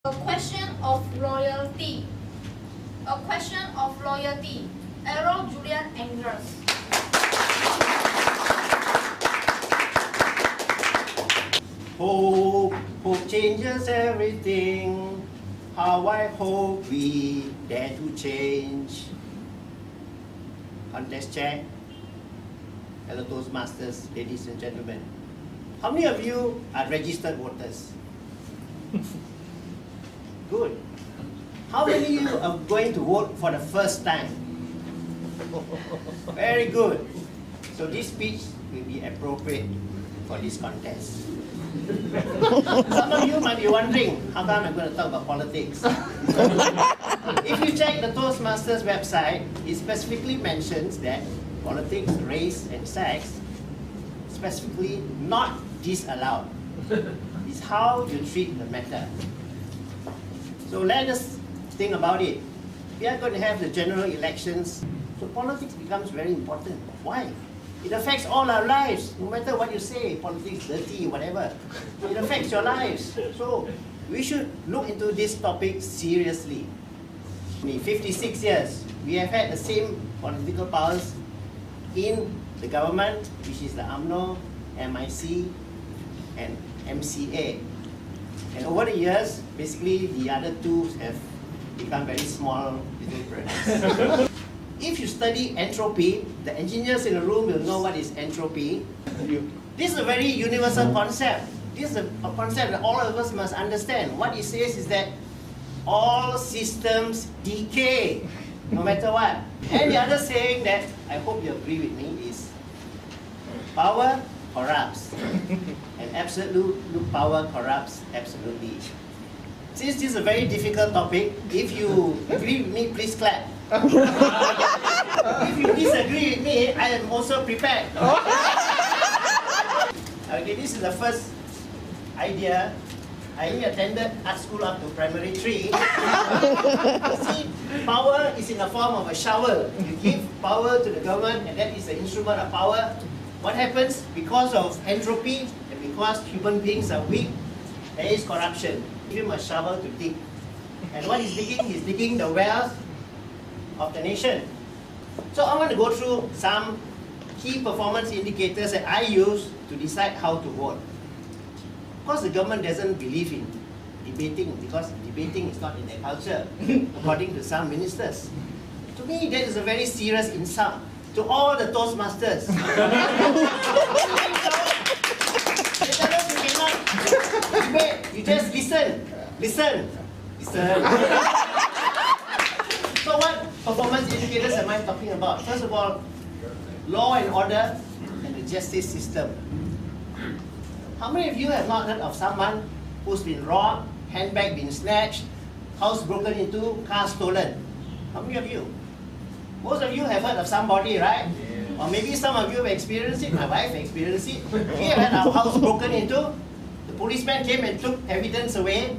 A question of loyalty. A question of loyalty. H J Angus. Hope changes everything. How I hope we dare to change. Contest check. Hello Toastmasters, ladies and gentlemen. How many of you are registered voters? Good. How many of you are going to vote for the first time? Very good. So this speech will be appropriate for this contest. Some of you might be wondering, how come I'm going to talk about politics? If you check the Toastmasters website, it specifically mentions that politics, race and sex, specifically not disallowed. It's how you treat the matter. So let us think about it. We are going to have the general elections. So politics becomes very important. Why? It affects all our lives. No matter what you say, politics, dirty, whatever. It affects your lives. So we should look into this topic seriously. In 56 years, we have had the same political powers in the government, which is the UMNO, MIC, and MCA. And over the years, basically the other two have become very small little products. If you study entropy, the engineers in the room will know what is entropy. This is a very universal concept. This is a concept that all of us must understand. What it says is that all systems decay, no matter what. And the other saying that I hope you agree with me is power corrupts. And absolute power corrupts absolutely. Since this is a very difficult topic, if you agree with me, please clap. If you disagree with me, I am also prepared. Okay, this is the first idea. I attended art school up to primary 3. See, power is in the form of a shovel. You give power to the government and that is the instrument of power. What happens? Because of entropy and because human beings are weak, there is corruption. Give him a shovel to dig. And what he's digging? He's digging the wealth of the nation. So I want to go through some key performance indicators that I use to decide how to vote. Of course, the government doesn't believe in debating because debating is not in their culture, according to some ministers. To me, that is a very serious insult to all the Toastmasters. They tell us you cannot debate, you just listen. Listen. So what performance indicators am I talking about? First of all, law and order and the justice system. How many of you have not heard of someone who's been robbed, handbag been snatched, house broken into, car stolen? How many of you? Most of you have heard of somebody, right? Or maybe some of you have experienced it. My wife experienced it. We have had our house broken into. The policeman came and took evidence away.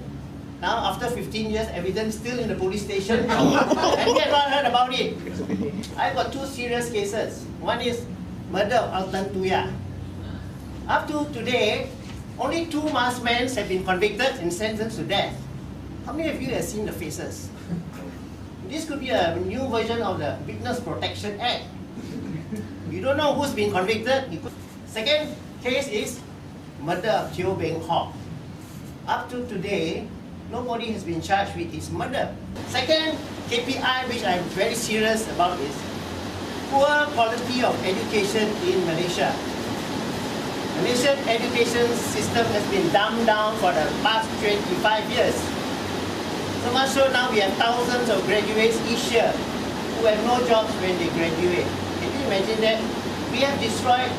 Now, after 15 years, evidence still in the police station. And we have not heard about it. I've got 2 serious cases. One is murder of Altan Tuya. Up to today, only 2 masked men have been convicted and sentenced to death. How many of you have seen the faces? This could be a new version of the Witness Protection Act. You don't know who's been convicted. Second case is murder of Teo Beng Hock. Up to today, nobody has been charged with his murder. Second KPI, which I'm very serious about, is poor quality of education in Malaysia. Malaysian education system has been dumbed down for the past 25 years. So much so now we have thousands of graduates each year who have no jobs when they graduate. Can you imagine that? We have destroyed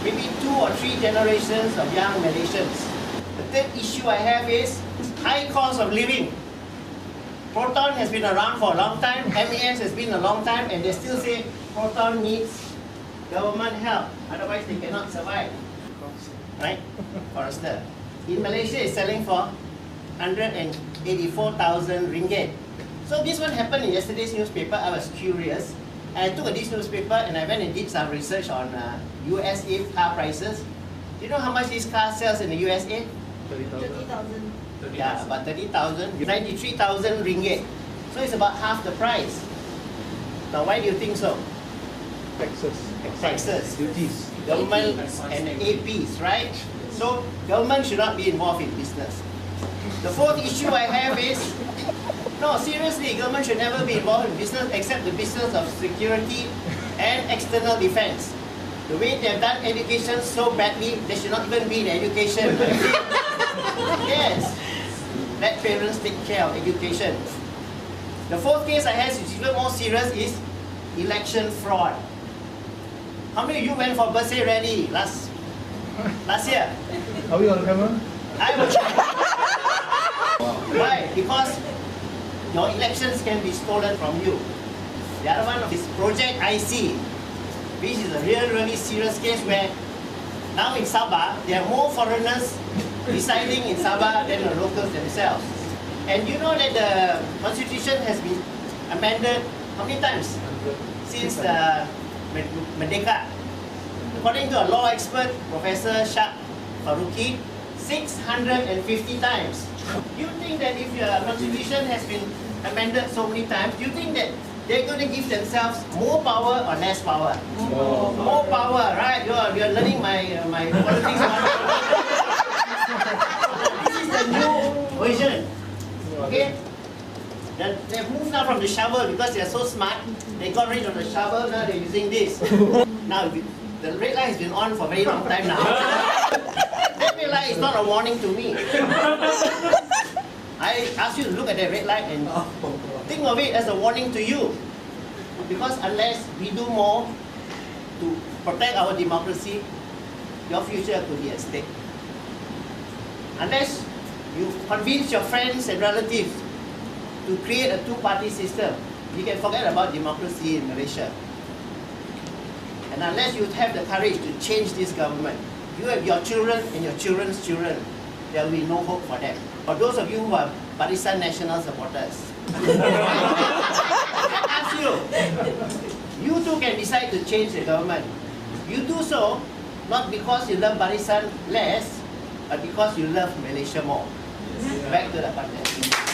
maybe 2 or 3 generations of young Malaysians. The third issue I have is high cost of living. Proton has been around for a long time, MAS has been a long time, and they still say Proton needs government help, otherwise they cannot survive. Right? Forrester. In Malaysia, it's selling for 184,000 ringgit. So this one happened in yesterday's newspaper. I was curious. I took this newspaper and I went and did some research on USA car prices. Do you know how much this car sells in the USA? 30,000. Yeah, about 30,000, 93,000 ringgit. So it's about half the price. Now, why do you think so? Taxes, duties. government and APs, right? So government should not be involved in business. The fourth issue I have is, no, seriously, government should never be involved in business except the business of security and external defense. The way they have done education so badly, they should not even be in education. Yes, let parents take care of education. The fourth case I have, which is even more serious, is election fraud. How many of you went for birthday rally last year? Are we on camera? I was. Why? Because your elections can be stolen from you. The other one is Project IC, which is a really serious case where now in Sabah, there are more foreigners residing in Sabah than the locals themselves. And you know that the constitution has been amended how many times? Since the Merdeka. According to a law expert, Professor Shah Faruqi, 650 times. You think that if your constitution has been amended so many times, do you think that they're going to give themselves more power or less power? More power, right? You're learning my politics. This is the new version. Okay? They've moved now from the shovel because they're so smart. They got rid of the shovel, now they're using this. Now, the red light has been on for a very long time now. That red light is not a warning to me. I ask you to look at that red light and think of it as a warning to you. Because unless we do more to protect our democracy, your future could be at stake. Unless you convince your friends and relatives to create a two-party system, you can forget about democracy in Malaysia. And unless you have the courage to change this government, you have your children and your children's children, there will be no hope for them. For those of you who are Barisan National supporters, I ask you, you too can decide to change the government. You do so not because you love Barisan less, but because you love Malaysia more. Back to the content.